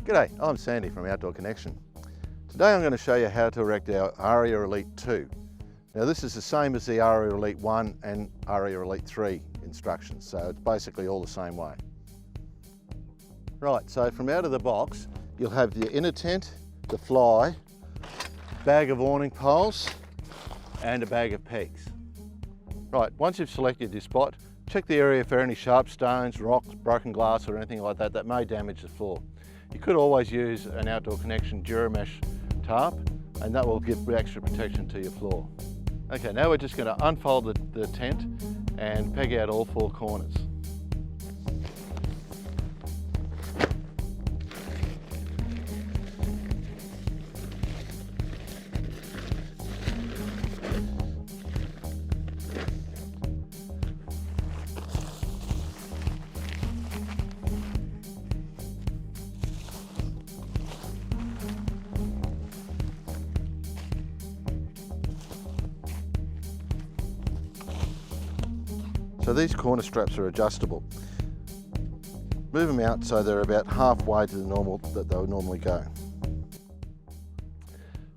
G'day, I'm Sandy from Outdoor Connection. Today I'm going to show you how to erect our Aria Elite 2. Now this is the same as the Aria Elite 1 and Aria Elite 3 instructions, so it's basically all the same way. Right, so from out of the box you'll have the inner tent, the fly, bag of awning poles and a bag of pegs. Right, once you've selected your spot, check the area for any sharp stones, rocks, broken glass or anything like that that may damage the floor. You could always use an Outdoor Connection Duramesh tarp and that will give extra protection to your floor. Okay, now we're just going to unfold the tent and peg out all four corners. So these corner straps are adjustable. Move them out so they're about halfway to the normal that they would normally go.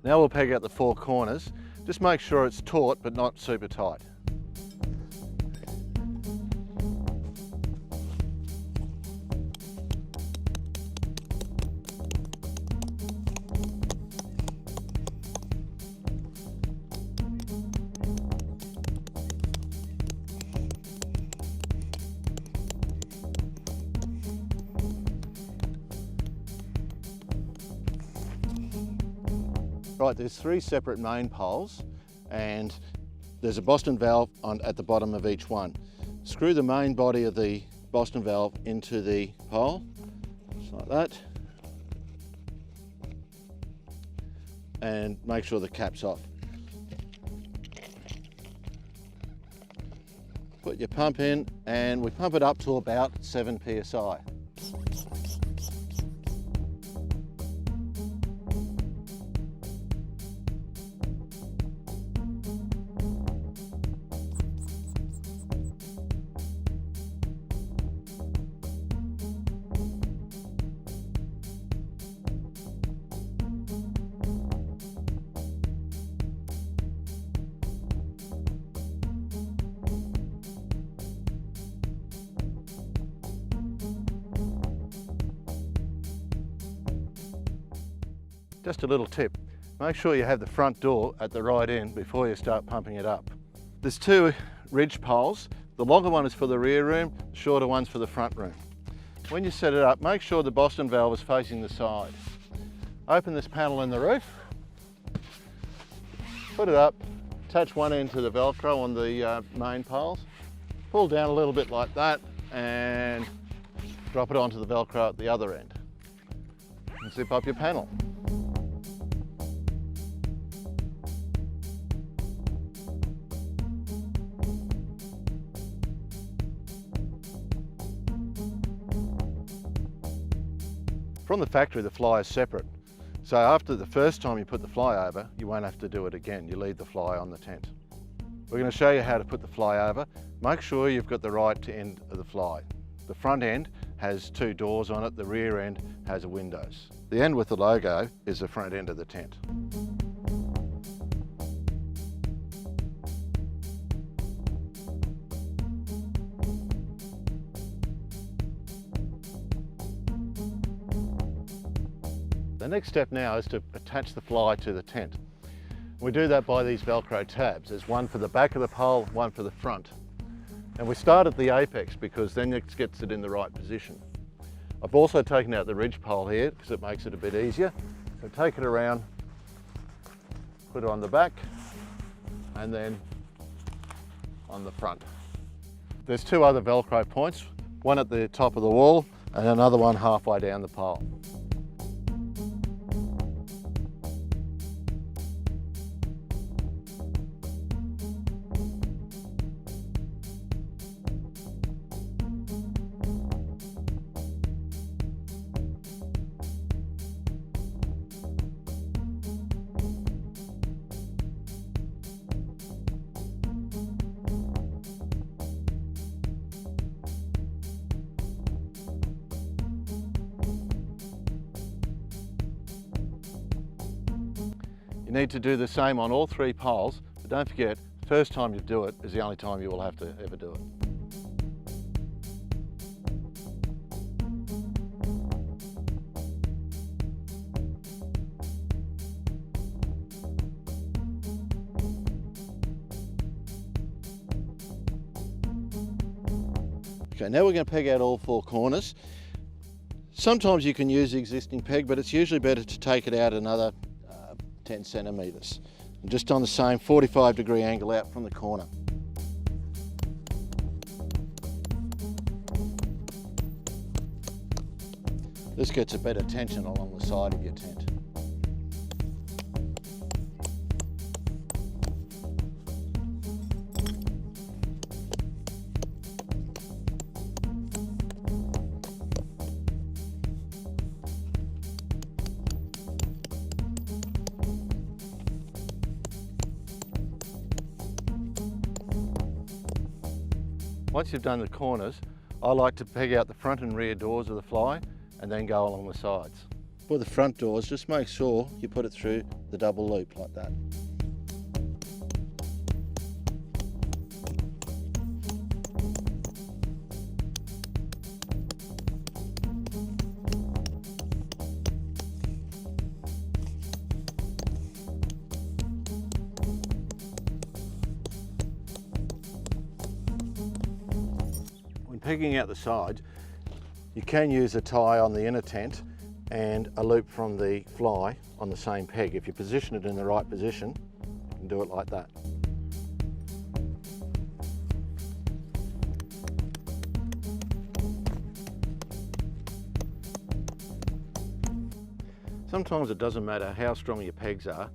Now we'll peg out the four corners. Just make sure it's taut but not super tight. Right, there's three separate main poles and there's a Boston valve at the bottom of each one. Screw the main body of the Boston valve into the pole, just like that, and make sure the cap's off. Put your pump in and we pump it up to about 7 psi. Just a little tip, make sure you have the front door at the right end before you start pumping it up. There's two ridge poles. The longer one is for the rear room, the shorter one's for the front room. When you set it up, make sure the Boston valve is facing the side. Open this panel in the roof, put it up, attach one end to the Velcro on the main poles, pull down a little bit like that and drop it onto the Velcro at the other end and zip up your panel. From the factory, the fly is separate. So after the first time you put the fly over, you won't have to do it again. You leave the fly on the tent. We're going to show you how to put the fly over. Make sure you've got the right end of the fly. The front end has two doors on it, the rear end has windows. The end with the logo is the front end of the tent. The next step now is to attach the fly to the tent. We do that by these Velcro tabs. There's one for the back of the pole, one for the front. And we start at the apex because then it gets it in the right position. I've also taken out the ridge pole here because it makes it a bit easier. So take it around, put it on the back and then on the front. There's two other Velcro points, one at the top of the wall and another one halfway down the pole. You need to do the same on all 3 poles, but don't forget, the first time you do it is the only time you will have to ever do it. Okay, now we're going to peg out all 4 corners. Sometimes you can use the existing peg, but it's usually better to take it out another 10 centimetres. And just on the same 45-degree angle out from the corner. This gets a better tension along the side of your tent. Once you've done the corners, I like to peg out the front and rear doors of the fly and then go along the sides. For the front doors, just make sure you put it through the double loop like that. Pegging out the sides, you can use a tie on the inner tent and a loop from the fly on the same peg. If you position it in the right position, you can do it like that. Sometimes it doesn't matter how strong your pegs are.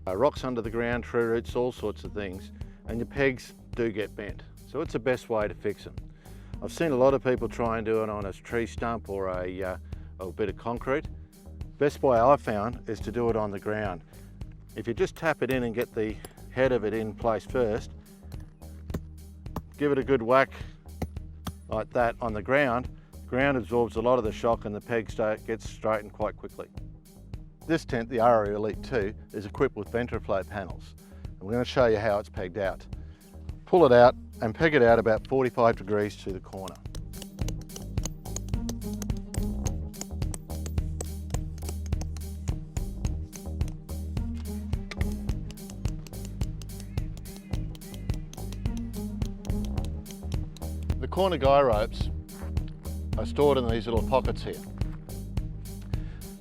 Rocks under the ground, tree roots, all sorts of things, and your pegs do get bent. So it's the best way to fix them. I've seen a lot of people try and do it on a tree stump or a bit of concrete. Best way I've found is to do it on the ground. If you just tap it in and get the head of it in place first, give it a good whack like that on the ground. Ground absorbs a lot of the shock and the peg gets straightened quite quickly. This tent, the Aria Elite 2, is equipped with Ventraflow panels. I'm going to show you how it's pegged out. Pull it out and peg it out about 45 degrees to the corner. The corner guy ropes are stored in these little pockets here.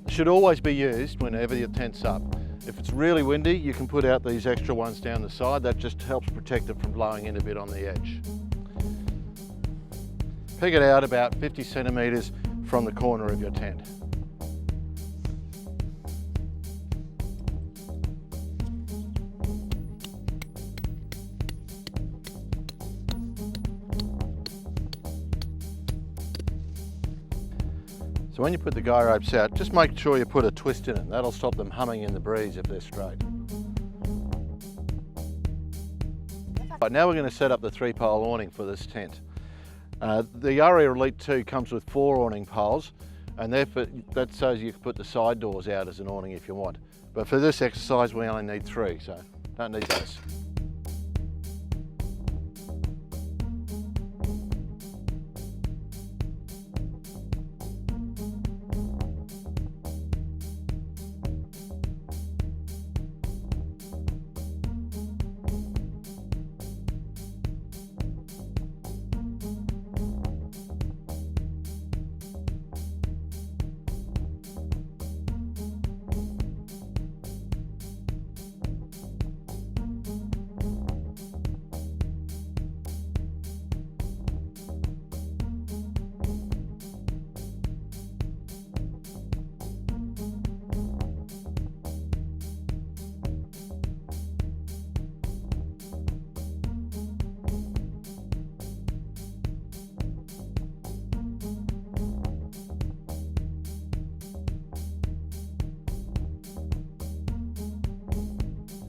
They should always be used whenever your tent's up. If it's really windy, you can put out these extra ones down the side. That just helps protect it from blowing in a bit on the edge. Peg it out about 50 centimetres from the corner of your tent. So when you put the guy ropes out, just make sure you put a twist in it. That'll stop them humming in the breeze if they're straight. Right, now we're going to set up the 3-pole awning for this tent. The Aria Elite 2 comes with 4 awning poles, and that's so you can put the side doors out as an awning if you want. But for this exercise we only need 3, so don't need those.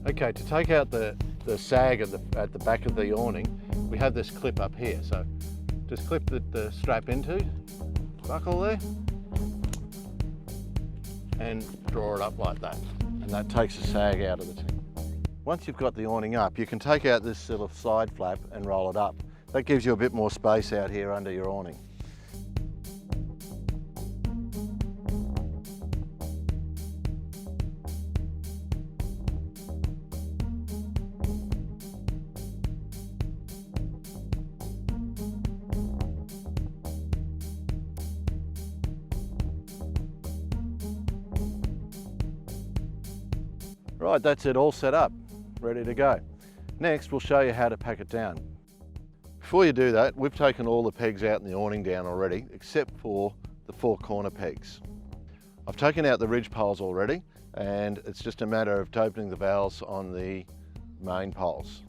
Okay, to take out the sag at the back of the awning, we have this clip up here. So just clip the strap into, buckle there, and draw it up like that. and that takes the sag out of the tent. Once you've got the awning up, you can take out this little side flap and roll it up. That gives you a bit more space out here under your awning. Right, that's it all set up, ready to go. Next, we'll show you how to pack it down. Before you do that, we've taken all the pegs out and the awning down already, except for the 4 corner pegs. I've taken out the ridge poles already, and it's just a matter of opening the valves on the main poles.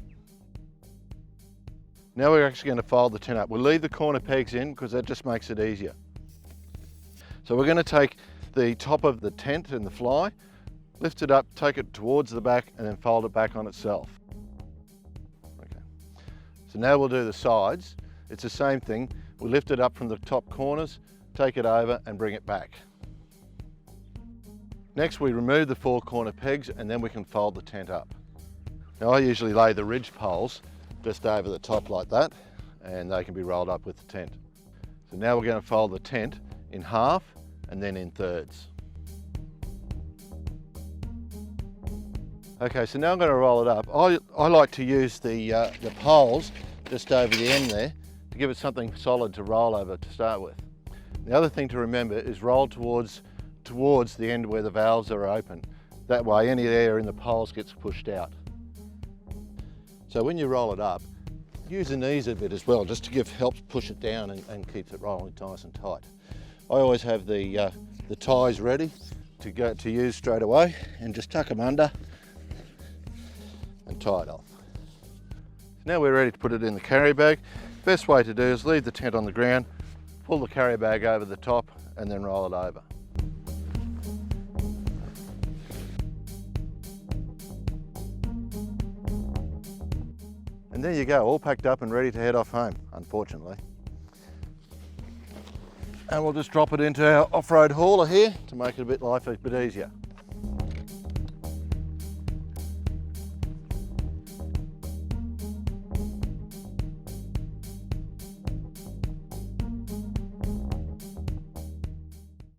Now we're actually going to fold the tent up. We'll leave the corner pegs in because that just makes it easier. So we're going to take the top of the tent and the fly, lift it up, take it towards the back, and then fold it back on itself. Okay. So now we'll do the sides. It's the same thing. We'll lift it up from the top corners, take it over and bring it back. Next we remove the 4 corner pegs and then we can fold the tent up. Now I usually lay the ridge poles just over the top like that, and they can be rolled up with the tent. So now we're going to fold the tent in half and then in thirds. Okay, so now I'm going to roll it up. I like to use the poles just over the end there to give it something solid to roll over to start with. The other thing to remember is roll towards the end where the valves are open. That way any air in the poles gets pushed out. So when you roll it up, use the knees a bit as well, just to helps push it down and keeps it rolling nice and tight. I always have the ties ready to use straight away, and just tuck them under and tie it off. Now we're ready to put it in the carry bag. Best way to do is leave the tent on the ground, pull the carry bag over the top and then roll it over. And there you go, all packed up and ready to head off home, unfortunately. And we'll just drop it into our off-road hauler here to make it life a bit easier.